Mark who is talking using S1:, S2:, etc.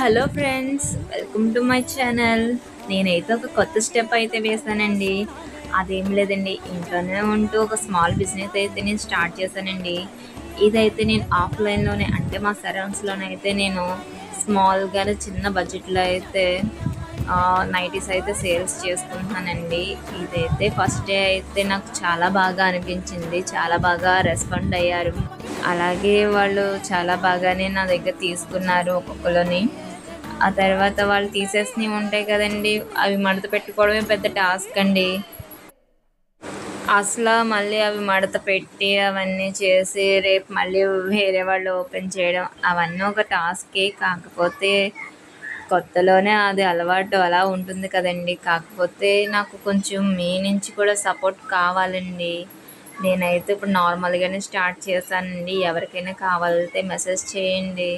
S1: Hello friends, welcome to my channel. నేనైతే ఒక కొత్త స్టెప్ అయితే వేసానండి. అదేం లేదండి, ఇంట్లోనే ఉంటూ ఒక స్మాల్ బిజినెస్ అయితే నేను స్టార్ట్ చేశానండి. ఇదైతే నేను ఆఫ్లైన్లోనే అంటే మా సరౌండ్స్లోనే అయితే నేను స్మాల్గానే చిన్న బడ్జెట్లో అయితే నైటీస్ అయితే సేల్స్ చేసుకుంటున్నానండి. ఇదైతే ఫస్ట్ డే అయితే నాకు చాలా బాగా అనిపించింది, చాలా బాగా రెస్పాండ్ అయ్యారు. అలాగే వాళ్ళు చాలా బాగానే నా దగ్గర తీసుకున్నారు ఒక్కొక్కరిని. ఆ తర్వాత వాళ్ళు తీసేసినవి ఉంటాయి కదండి, అవి మడత పెట్టుకోవడమే పెద్ద టాస్క్ అండి. అసలు మళ్ళీ అవి మడత పెట్టి అవన్నీ చేసి రేపు మళ్ళీ వేరే వాళ్ళు ఓపెన్ చేయడం అవన్నీ ఒక టాస్కే. కాకపోతే కొత్తలోనే అది అలవాటు అలా ఉంటుంది కదండి. కాకపోతే నాకు కొంచెం మీ నుంచి కూడా సపోర్ట్ కావాలండి. నేనైతే ఇప్పుడు నార్మల్గానే స్టార్ట్ చేశానండి. ఎవరికైనా కావాలంటే మెసేజ్ చేయండి.